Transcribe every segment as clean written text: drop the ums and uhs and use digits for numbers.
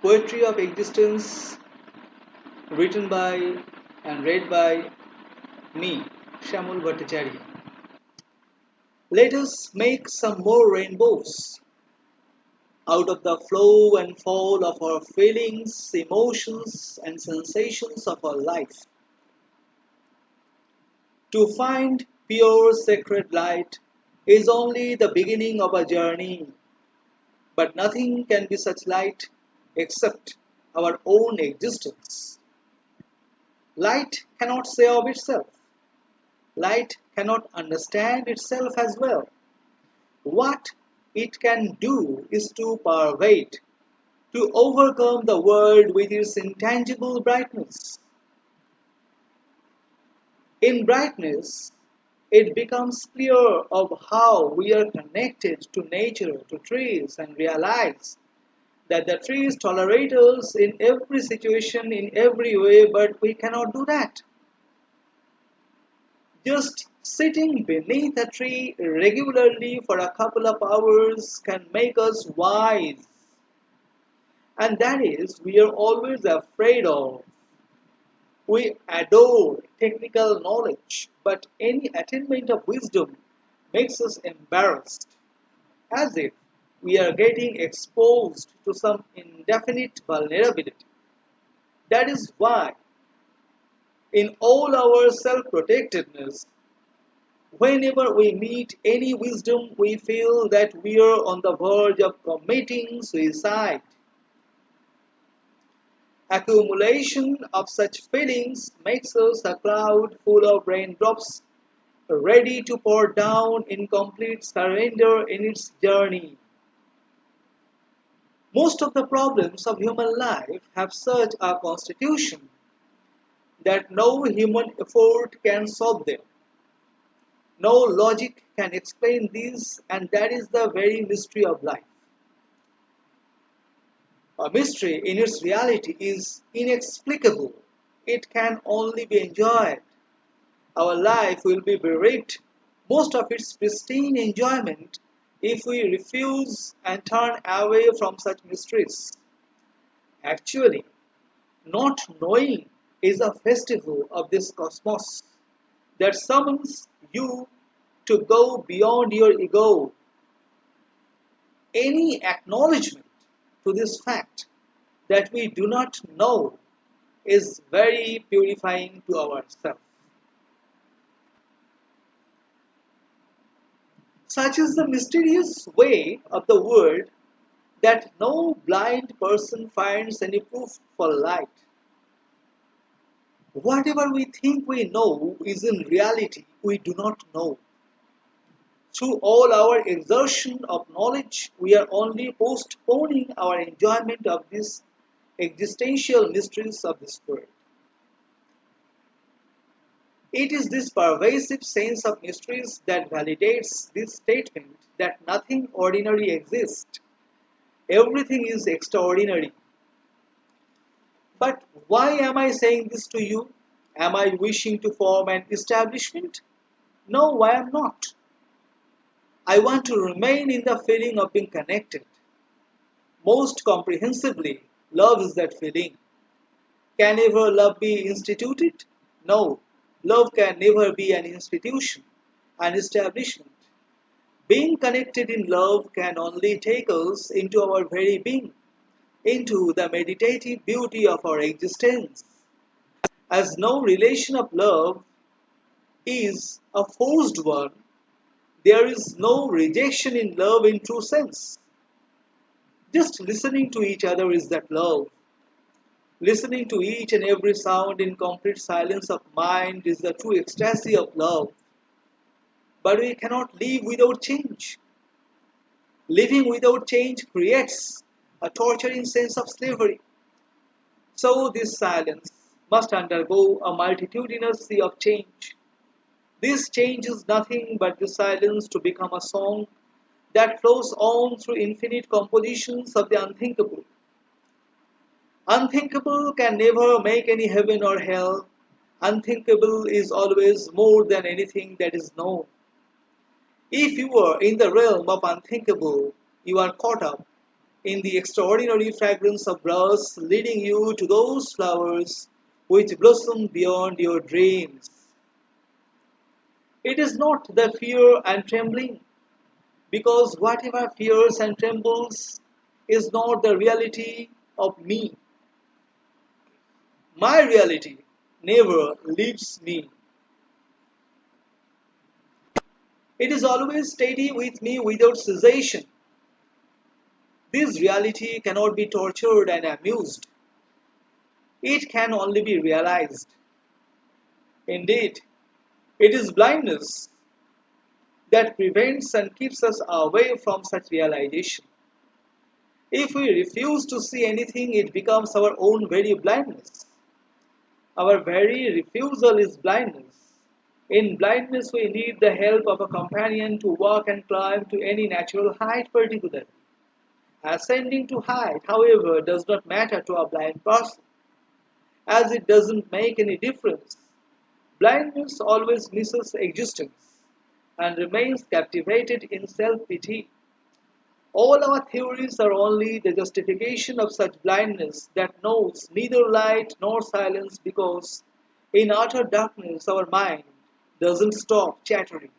Poetry of Existence, written by and read by me, Shyamal Bhattacharya. Let us make some more rainbows out of the flow and fall of our feelings, emotions, and sensations of our life. To find pure sacred light is only the beginning of a journey, but nothing can be such light except our own existence. Light cannot say of itself. Light cannot understand itself as well. What it can do is to pervade, to overcome the world with its intangible brightness. In brightness, it becomes clear of how we are connected to nature, to trees, and realize that the trees tolerate us in every situation, in every way, but we cannot do that. Just sitting beneath a tree regularly for a couple of hours can make us wise. And that is, we are always afraid of. We adore technical knowledge, but any attainment of wisdom makes us embarrassed, as if we are getting exposed to some indefinite vulnerability. That is why, in all our self protectedness, whenever we meet any wisdom, we feel that we are on the verge of committing suicide. Accumulation of such feelings makes us a cloud full of raindrops, ready to pour down in complete surrender in its journey. Most of the problems of human life have such a constitution that no human effort can solve them. No logic can explain this, and that is the very mystery of life. A mystery in its reality is inexplicable. It can only be enjoyed. Our life will be bereft most of its pristine enjoyment if we refuse and turn away from such mysteries. Actually, not knowing is a festival of this cosmos that summons you to go beyond your ego. Any acknowledgement to this fact that we do not know is very purifying to ourselves. Such is the mysterious way of the world that no blind person finds any proof for light. Whatever we think we know is in reality we do not know. Through all our exertion of knowledge, we are only postponing our enjoyment of these existential mysteries of this world. It is this pervasive sense of mysteries that validates this statement that nothing ordinary exists. Everything is extraordinary. But why am I saying this to you? Am I wishing to form an establishment? No, I am not. I want to remain in the feeling of being connected. Most comprehensively, love is that feeling. Can ever love be instituted? No, love can never be an institution, an establishment. Being connected in love can only take us into our very being, into the meditative beauty of our existence. As no relation of love is a forced one, there is no rejection in love in true sense. Just listening to each other is that love. Listening to each and every sound in complete silence of mind is the true ecstasy of love. But we cannot live without change. Living without change creates a torturing sense of slavery. So this silence must undergo a multitudinous sea of change. This change is nothing but the silence to become a song that flows on through infinite compositions of the unthinkable. Unthinkable can never make any heaven or hell. Unthinkable is always more than anything that is known. If you are in the realm of unthinkable, you are caught up. in the extraordinary fragrance of grass, leading you to those flowers which blossom beyond your dreams. It is not the fear and trembling, because whatever fears and trembles is not the reality of me. My reality never leaves me. It is always steady with me without cessation. This reality cannot be tortured and amused. It can only be realized. Indeed, it is blindness that prevents and keeps us away from such realization. If we refuse to see anything, it becomes our own very blindness. Our very refusal is blindness. In blindness, we need the help of a companion to walk and climb to any natural height particularly. Ascending to height, however, does not matter to a blind person, as it doesn't make any difference. Blindness always misses existence and remains captivated in self-pity. All our theories are only the justification of such blindness that knows neither light nor silence, because in utter darkness our mind doesn't stop chattering.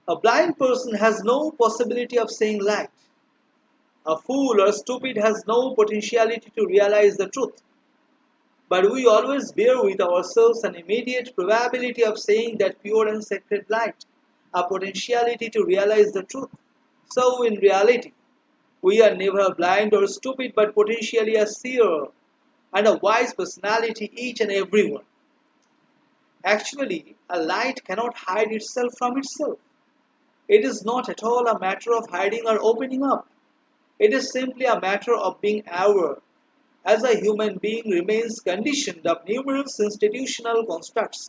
A blind person has no possibility of seeing light. A fool or stupid has no potentiality to realize the truth. But we always bear with ourselves an immediate probability of seeing that pure and sacred light, a potentiality to realize the truth. So in reality, we are never blind or stupid, but potentially a seer and a wise personality, each and every one. Actually, a light cannot hide itself from itself. It is not at all a matter of hiding or opening up. It is simply a matter of being aware, as a human being remains conditioned of numerous institutional constructs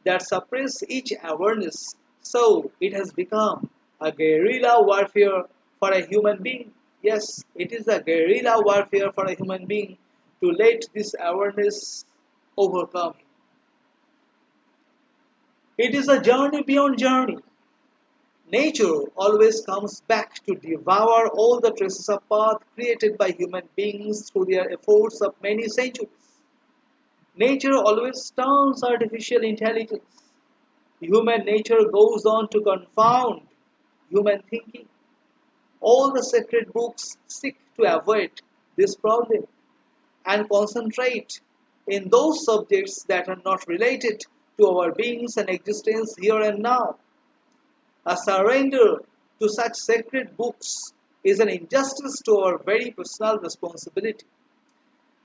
that suppress each awareness. So it has become a guerrilla warfare for a human being. Yes, it is a guerrilla warfare for a human being to let this awareness overcome him. It is a journey beyond journey. Nature always comes back to devour all the traces of path created by human beings through their efforts of many centuries. Nature always turns artificial intelligence. Human nature goes on to confound human thinking. All the sacred books seek to avoid this problem and concentrate in those subjects that are not related to our beings and existence here and now. A surrender to such sacred books is an injustice to our very personal responsibility.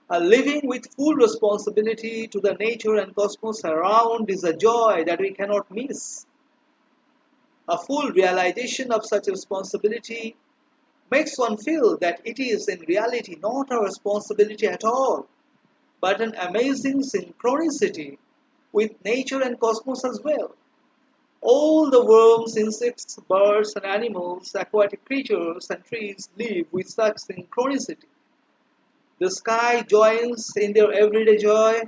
A living with full responsibility to the nature and cosmos around is a joy that we cannot miss. A full realization of such responsibility makes one feel that it is in reality not a responsibility at all, but an amazing synchronicity with nature and cosmos as well. All the worms, insects, birds and animals, aquatic creatures and trees live with such synchronicity. The sky joins in their everyday joy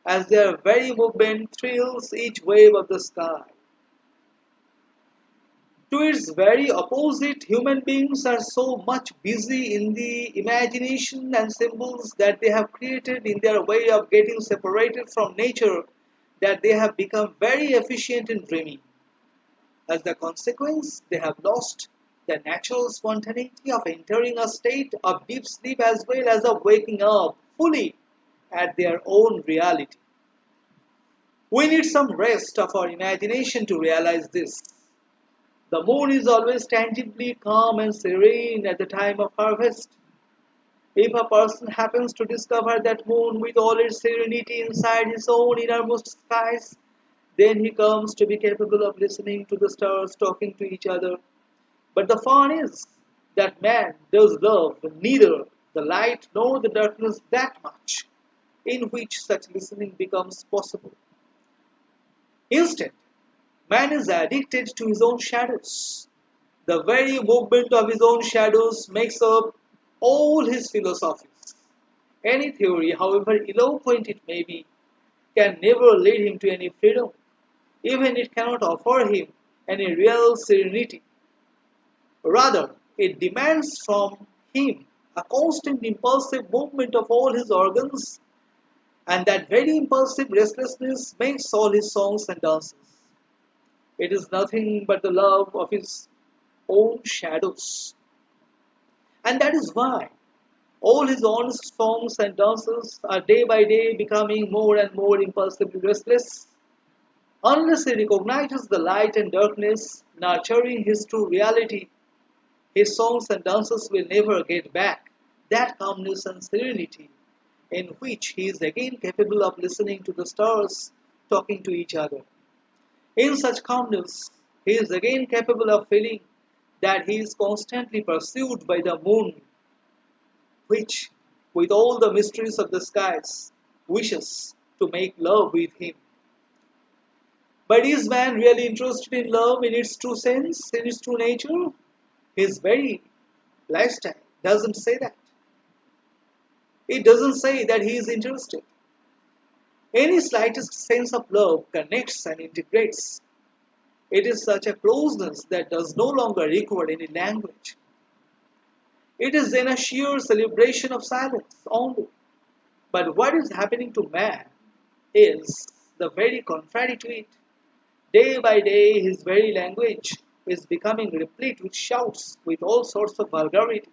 as their very movement thrills each wave of the sky. To its very opposite, human beings are so much busy in the imagination and symbols that they have created in their way of getting separated from nature that they have become very efficient in dreaming. As the consequence, they have lost the natural spontaneity of entering a state of deep sleep as well as of waking up fully at their own reality. We need some rest of our imagination to realize this. The moon is always tangibly calm and serene at the time of harvest. If a person happens to discover that moon with all its serenity inside his own innermost skies, then he comes to be capable of listening to the stars talking to each other. But the fun is that man does love neither the light nor the darkness that much, in which such listening becomes possible. Instead, man is addicted to his own shadows. The very movement of his own shadows makes up all his philosophies. Any theory, however eloquent it may be, can never lead him to any freedom. Even it cannot offer him any real serenity. Rather, It demands from him a constant impulsive movement of all his organs, and that very impulsive restlessness makes all his songs and dances. It is nothing but the love of his own shadows. And that is why all his honest songs and dances are day by day becoming more and more impulsively restless. Unless he recognizes the light and darkness nurturing his true reality, his songs and dances will never get back that calmness and serenity in which he is again capable of listening to the stars talking to each other. In such calmness, he is again capable of feeling that he is constantly pursued by the moon, which, with all the mysteries of the skies, wishes to make love with him. But is man really interested in love in its true sense, in its true nature? His very lifestyle doesn't say that. It doesn't say that he is interested. Any slightest sense of love connects and integrates. It is such a closeness that does no longer require any language. It is then a sheer celebration of silence only. But what is happening to man is the very contrary to it. Day by day, his very language is becoming replete with shouts, with all sorts of vulgarity,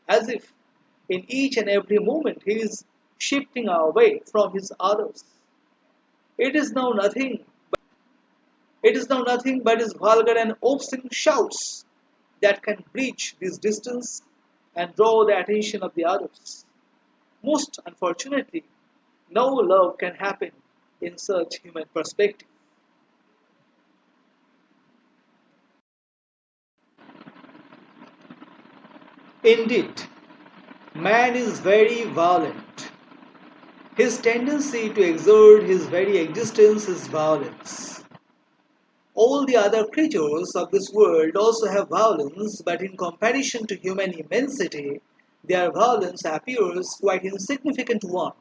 as if in each and every moment he is shifting away from his others. It is now nothing. It is now nothing but his vulgar and obscene shouts that can breach this distance and draw the attention of the others. Most unfortunately, no love can happen in such human perspective. Indeed, man is very violent. His tendency to exert his very existence is violence. All the other creatures of this world also have violence, but in comparison to human immensity, their violence appears quite insignificant one.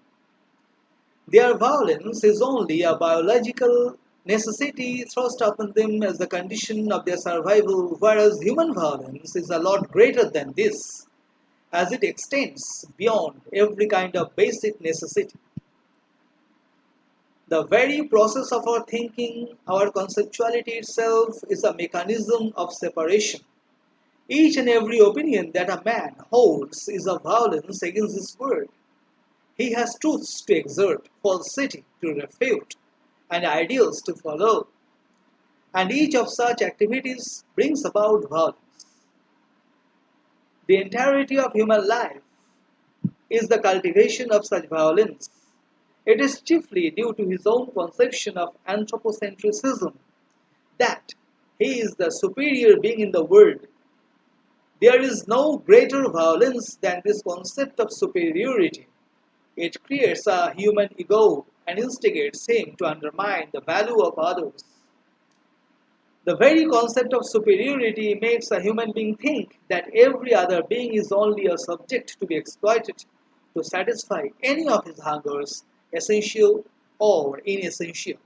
Their violence is only a biological necessity thrust upon them as the condition of their survival, whereas human violence is a lot greater than this, as it extends beyond every kind of basic necessity. The very process of our thinking, our conceptuality itself, is a mechanism of separation. Each and every opinion that a man holds is a violence against this world. He has truths to exert, falsity to refute, and ideals to follow. And each of such activities brings about violence. The entirety of human life is the cultivation of such violence. It is chiefly due to his own conception of anthropocentrism that he is the superior being in the world. There is no greater violence than this concept of superiority. It creates a human ego and instigates him to undermine the value of others. The very concept of superiority makes a human being think that every other being is only a subject to be exploited to satisfy any of his hungers, essential or inessential.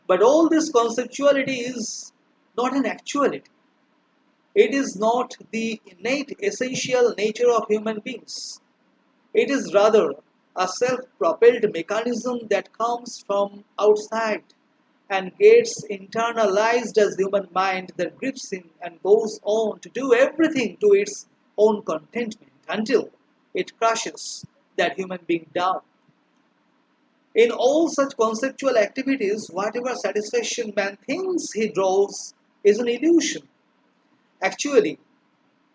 But all this conceptuality is not an actuality. It is not the innate essential nature of human beings. It is rather a self-propelled mechanism that comes from outside and gets internalized as human mind that grips him and goes on to do everything to its own contentment until it crushes that human being down. In all such conceptual activities, whatever satisfaction man thinks he draws is an illusion. Actually,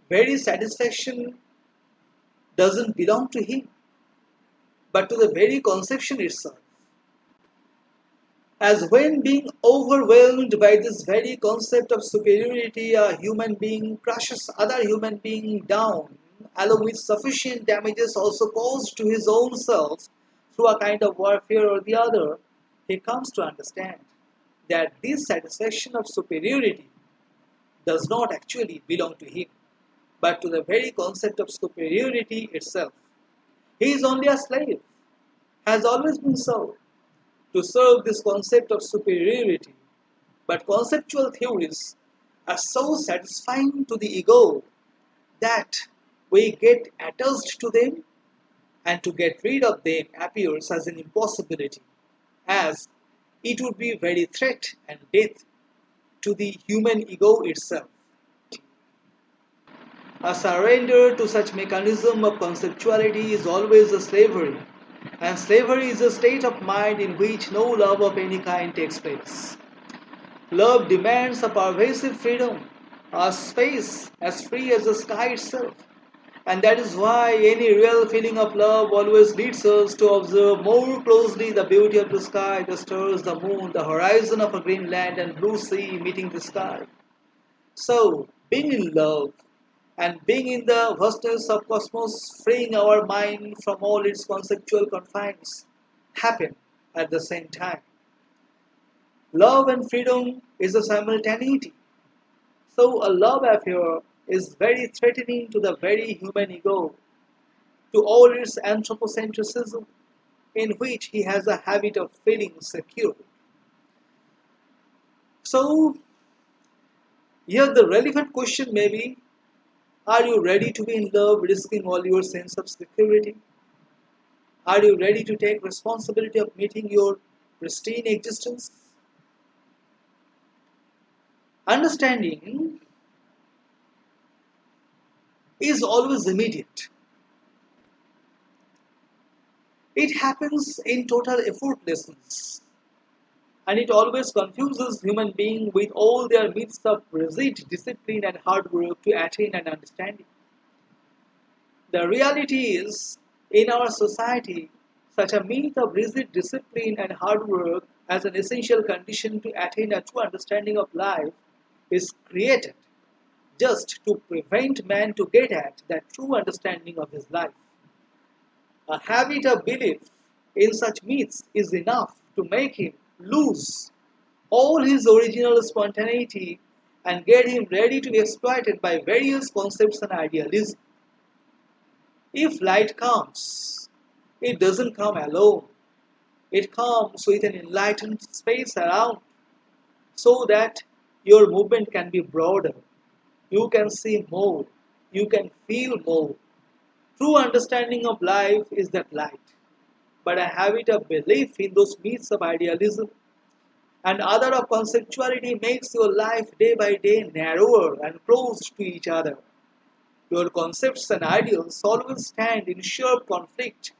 very satisfaction doesn't belong to him, but to the very conception itself. As when being overwhelmed by this very concept of superiority, a human being crushes other human being down, along with sufficient damages also caused to his own self through a kind of warfare or the other, he comes to understand that this satisfaction of superiority does not actually belong to him, but to the very concept of superiority itself. He is only a slave, has always been so, to serve this concept of superiority. But conceptual theories are so satisfying to the ego that we get attached to them, and to get rid of them appears as an impossibility, as it would be very threat and death to the human ego itself. A surrender to such mechanism of conceptuality is always a slavery, and slavery is a state of mind in which no love of any kind takes place. Love demands a pervasive freedom, a space as free as the sky itself. And that is why any real feeling of love always leads us to observe more closely the beauty of the sky, the stars, the moon, the horizon of a green land and blue sea meeting the sky. So, being in love and being in the vastness of cosmos, freeing our mind from all its conceptual confines, happen at the same time. Love and freedom is a simultaneity. So, a love affair is very threatening to the very human ego, to all its anthropocentrism, in which he has a habit of feeling secure. So, here the relevant question may be, are you ready to be in love, risking all your sense of security? Are you ready to take responsibility of meeting your pristine existence? Understanding is always immediate. It happens in total effortlessness, and it always confuses human beings with all their myths of rigid discipline and hard work to attain an understanding. The reality is, in our society, such a myth of rigid discipline and hard work as an essential condition to attain a true understanding of life is created just to prevent man to get at that true understanding of his life. A habit of belief in such myths is enough to make him lose all his original spontaneity and get him ready to be exploited by various concepts and idealism. If light comes, it doesn't come alone. It comes with an enlightened space around so that your movement can be broader. You can see more. You can feel more. True understanding of life is that light. But a habit of belief in those myths of idealism and other of conceptuality makes your life day by day narrower and close to each other. Your concepts and ideals always stand in sharp conflict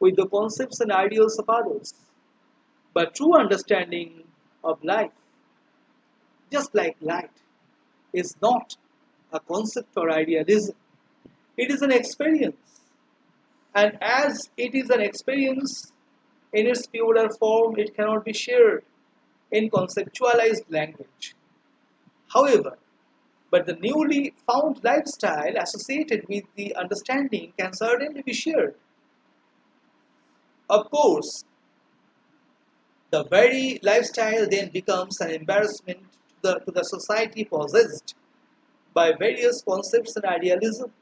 with the concepts and ideals of others. But true understanding of life, just like light, is not a concept or idealism. It is an experience. And as it is an experience in its purer form, it cannot be shared in conceptualized language. However, but the newly found lifestyle associated with the understanding can certainly be shared. Of course, the very lifestyle then becomes an embarrassment to the society possessed by various concepts and idealism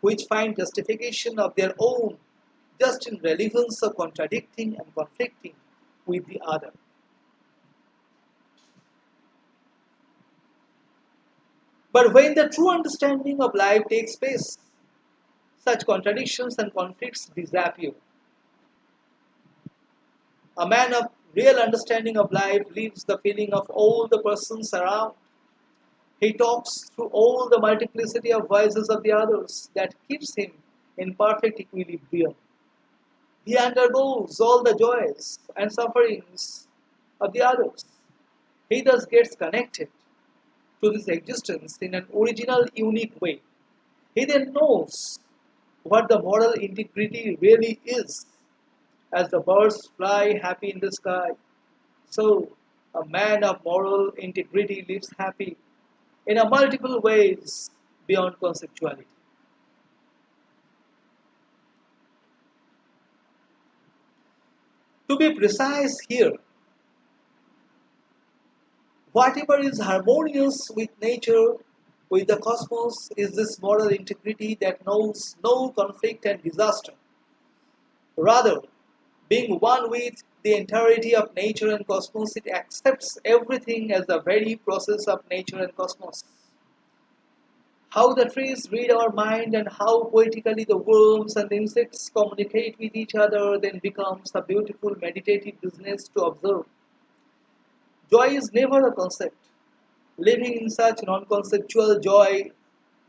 which find justification of their own just in relevance of contradicting and conflicting with the other. But when the true understanding of life takes place, such contradictions and conflicts disappear. A man of real understanding of life leaves the feeling of all the persons around. He talks through all the multiplicity of voices of the others that keeps him in perfect equilibrium. He undergoes all the joys and sufferings of the others. He thus gets connected to this existence in an original, unique way. He then knows what the moral integrity really is, as the birds fly happy in the sky. So, a man of moral integrity lives happy in a multiple ways beyond conceptuality. To be precise here, whatever is harmonious with nature, with the cosmos, is this moral integrity that knows no conflict and disaster. Rather, being one with the entirety of nature and cosmos, it accepts everything as the very process of nature and cosmos. how the trees read our mind and how poetically the worms and the insects communicate with each other then becomes a beautiful meditative business to observe. Joy is never a concept. Living in such non-conceptual joy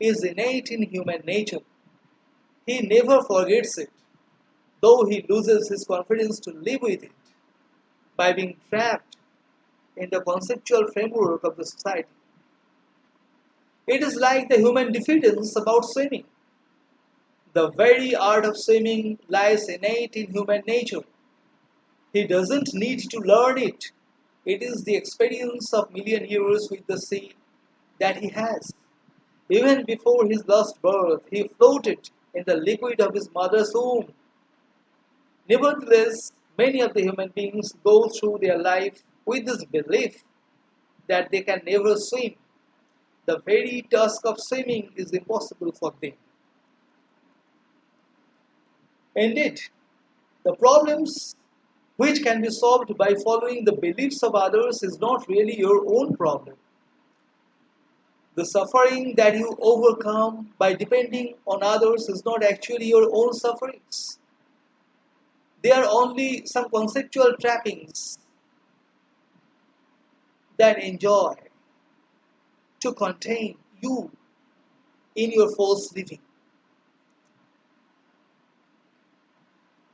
is innate in human nature. He never forgets it, though he loses his confidence to live with it by being trapped in the conceptual framework of the society. It is like the human diffidence about swimming. The very art of swimming lies innate in human nature. He doesn't need to learn it. It is the experience of million years with the sea that he has. Even before his last birth, he floated in the liquid of his mother's womb. Nevertheless, many of the human beings go through their life with this belief that they can never swim. The very task of swimming is impossible for them. Indeed, the problems which can be solved by following the beliefs of others is not really your own problem. The suffering that you overcome by depending on others is not actually your own sufferings. They are only some conceptual trappings that enjoy to contain you in your false living.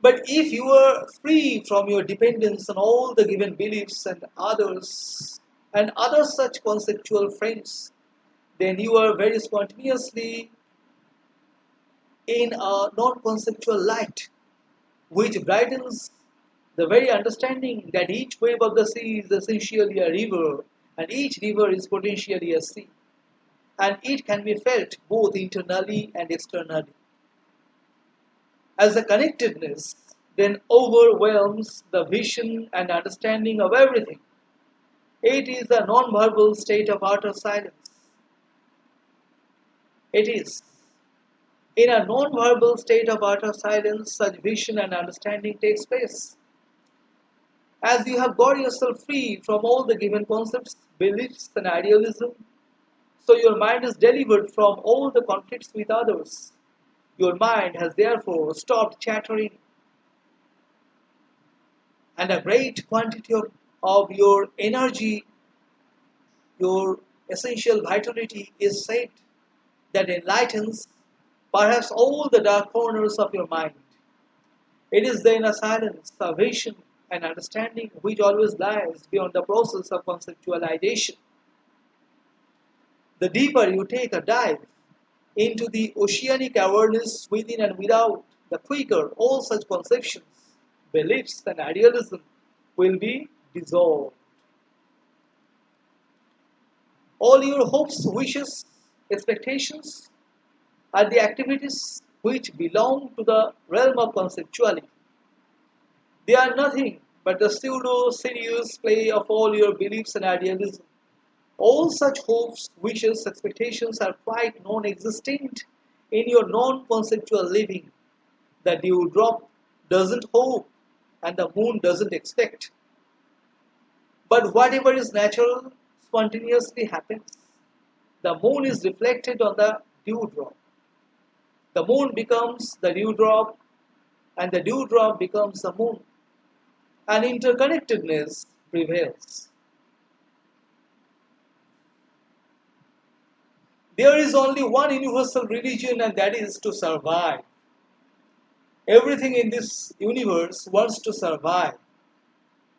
But if you are free from your dependence on all the given beliefs and other such conceptual frames, then you are very spontaneously in a non-conceptual light, which brightens the very understanding that each wave of the sea is essentially a river, and each river is potentially a sea, and it can be felt both internally and externally. As the connectedness then overwhelms the vision and understanding of everything, it is a non-verbal state of utter silence. It is. In a non-verbal state of utter silence, such vision and understanding takes place. As you have got yourself free from all the given concepts, beliefs, and idealism, so your mind is delivered from all the conflicts with others. Your mind has therefore stopped chattering, and a great quantity of your energy, your essential vitality is saved that enlightens perhaps all the dark corners of your mind. It is then a silence, a vision, an understanding which always lies beyond the process of conceptualization. The deeper you take a dive into the oceanic awareness within and without, the quicker all such conceptions, beliefs, and idealism will be dissolved. All your hopes, wishes, expectations are the activities which belong to the realm of conceptuality. They are nothing but the pseudo-serious play of all your beliefs and idealism. All such hopes, wishes, expectations are quite non-existent in your non-conceptual living. The dewdrop doesn't hope and the moon doesn't expect. But whatever is natural spontaneously happens. The moon is reflected on the dewdrop. The moon becomes the dewdrop and the dewdrop becomes the moon. And interconnectedness prevails. There is only one universal religion, and that is to survive. Everything in this universe wants to survive.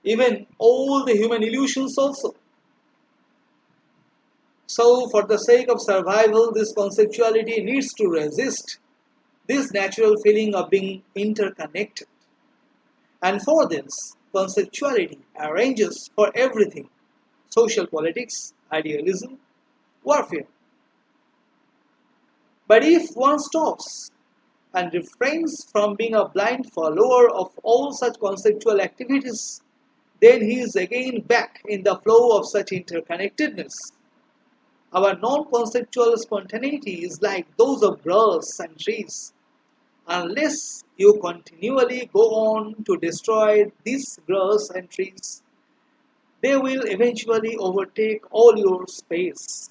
Even all the human illusions also. So, for the sake of survival, this conceptuality needs to resist this natural feeling of being interconnected. And for this, conceptuality arranges for everything: social politics, idealism, warfare. But if one stops and refrains from being a blind follower of all such conceptual activities, then he is again back in the flow of such interconnectedness. Our non-conceptual spontaneity is like those of grass and trees. Unless you continually go on to destroy these grass and trees, they will eventually overtake all your space.